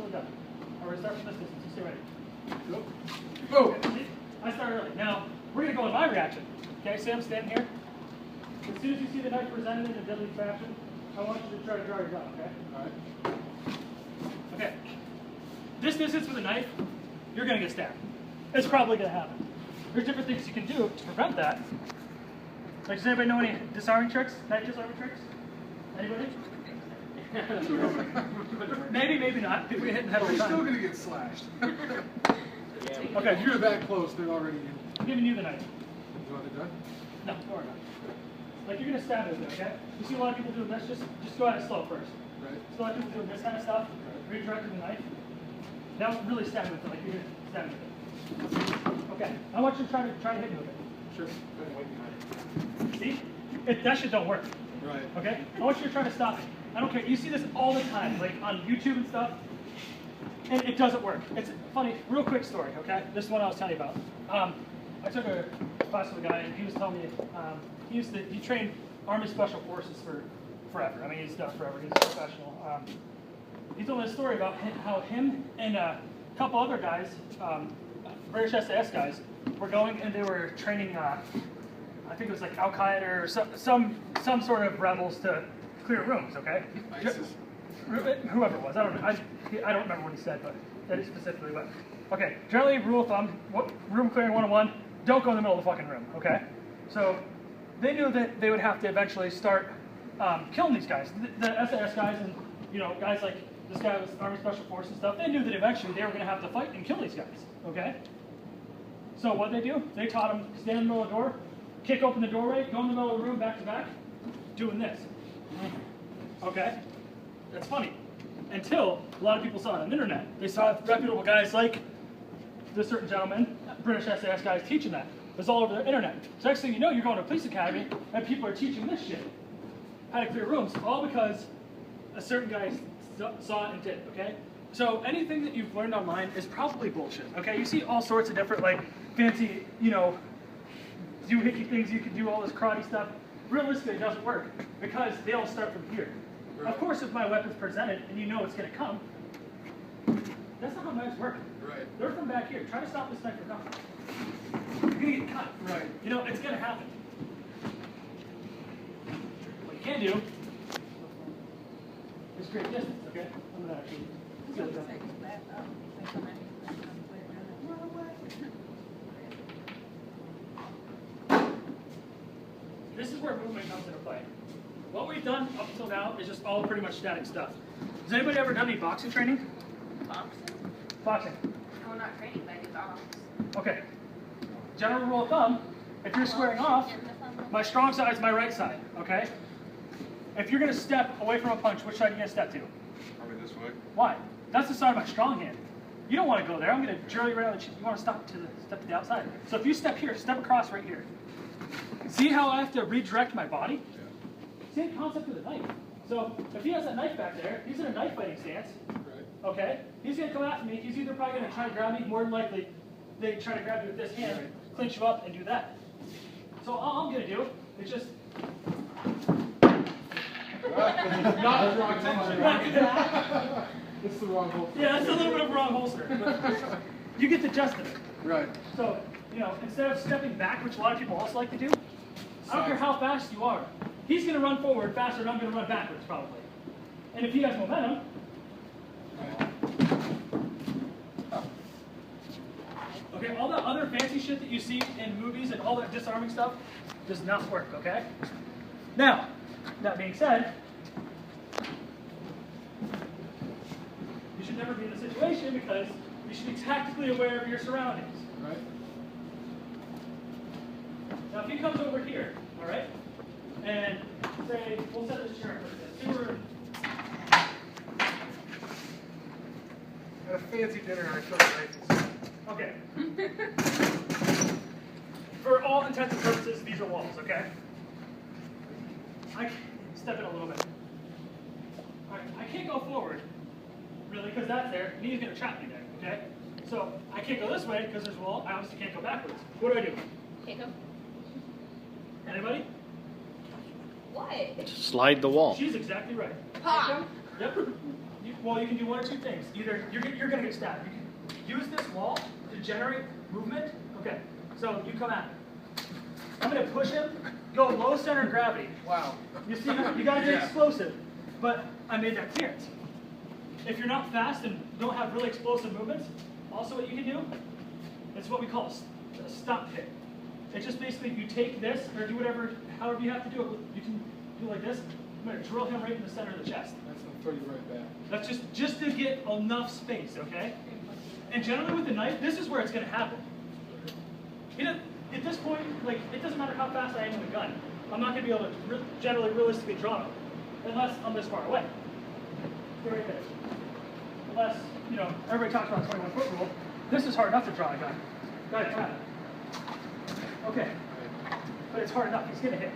till we're done. Or we're going to start from this distance. You stay ready. Go. Go. Okay, I start early. Now, we're going to go in my reaction. Okay, see I'm standing here? As soon as you see the knife presented in a deadly fashion, I want you to try to draw your gun, okay? All right. Okay. This distance with a knife, you're going to get stabbed. It's probably going to happen. There's different things you can do to prevent that. Like, does anybody know any disarming tricks? Knife disarming tricks? Anybody? Maybe, maybe not. People get hit in the head all the You're time. still going to get slashed. Okay. If you're that close, they're already in. I'm giving you the knife. You want it done? No, don't worry about it. Like, you're going to stab it with it, okay? You see a lot of people doing this, just go at it slow first. Right. So a lot of people doing this kind of stuff, redirecting the knife. Now really stab it with it, like you're going to stab it with it. Okay, I want you to try to hit me with it. Sure. See? That shit don't work. Right. Okay? I want you to try to stop it. I don't care. You see this all the time, like on YouTube and stuff, and it doesn't work. It's funny, real quick story, okay? This is one I was telling you about. I took a class with a guy, and he was telling me he trained Army Special Forces for forever. I mean, he's done it forever. He's a professional. He told me a story about how him and a couple other guys, British SAS guys, were going and they were training. I think it was like Al Qaeda or some sort of rebels to clear rooms. Okay. ISIS. Whoever it was, I don't know. I don't remember what he said, but that is specifically. But okay, generally rule of thumb: room clearing 101. Don't go in the middle of the fucking room. Okay. So they knew that they would have to eventually start killing these guys, the SAS guys, and guys like this guy was Army Special Forces and stuff. They knew that eventually they were going to have to fight and kill these guys. Okay. So what they do? They taught them stand in the middle of the door, kick open the doorway, go in the middle of the room, back to back, doing this. Okay. That's funny. Until a lot of people saw it on the internet. They saw reputable guys like this certain gentleman, British SAS guys, teaching that. It was all over the internet. So next thing you know, you're going to a police academy and people are teaching this shit. How to clear rooms, all because a certain guy saw it and did, okay? So anything that you've learned online is probably bullshit, okay? You see all sorts of different, like, fancy, doohickey things, you can do all this karate stuff. Realistically, it doesn't work because they all start from here. Right. Of course, if my weapon's presented and you know it's going to come, that's not how knives work. Right. They're from back here. Try to stop this knife from coming. You're going to get cut. Right. It's going to happen. What you can do is create distance, okay? I'm going to actually seal it up. This is where movement comes into play. What we've done up until now is just all pretty much static stuff. Has anybody ever done any boxing training? Boxing? Boxing. No, not training, but I do box. Okay. General rule of thumb, if you're squaring off, my strong side is my right side, okay? If you're going to step away from a punch, which side are you going to step to? Probably this way. Why? That's the side of my strong hand. You don't want to go there. I'm going to drill you right on the cheek. You want to step to the outside. So if you step here, step across right here. See how I have to redirect my body? Yeah. Same concept with a knife. So if he has that knife back there, he's in a knife fighting stance. Right. Okay? He's going to come after me. He's either probably going to try to grab me. More than likely, they try to grab you with this hand, clinch you up, and do that. So all I'm going to do is just... Not draw attention. It's the wrong holster. Yeah, that's a little bit of a wrong holster. But you get the gist of it. Right. So, instead of stepping back, which a lot of people also like to do, I don't care how fast you are. He's going to run forward faster than I'm going to run backwards, probably. And if he has momentum, okay, all the other fancy shit that you see in movies and all that disarming stuff does not work, okay? Now, that being said, you should never be in a situation because you should be tactically aware of your surroundings. Right. Now, if he comes over here, all right, and say, we'll set this chair up for this. At a fancy dinner, I showed knives. Okay. For all intents and purposes, these are walls, okay? I step in a little bit. All right, I can't go forward, really, because that's there, and he's going to trap me there, okay? So I can't go this way because there's a wall. I obviously can't go backwards. What do? Kick him. Anybody? What? Slide the wall. She's exactly right. Ha! Yep. Well, you can do one or two things. Either you're going to get stabbed. You can use this wall to generate movement. Okay, so you come at me. I'm going to push him, go low center of gravity. Wow. You see, you got to be explosive. But I made that clearance. If you're not fast and don't have really explosive movements, also what you can do, it's what we call a stop hit. It's just basically you take this, or do whatever, however you have to do it. You can do like this. I'm going to drill him right in the center of the chest. That's going to throw you right back. That's just to get enough space, okay? And generally with the knife, this is where it's going to happen. At this point, like, it doesn't matter how fast I am with a gun. I'm not going to be able to generally realistically draw him, unless I'm this far away. They're right there. Unless, you know, everybody talks about 21-foot rule. This is hard enough to draw a gun. Go ahead, try it. Okay. But it's hard enough. He's going to hit.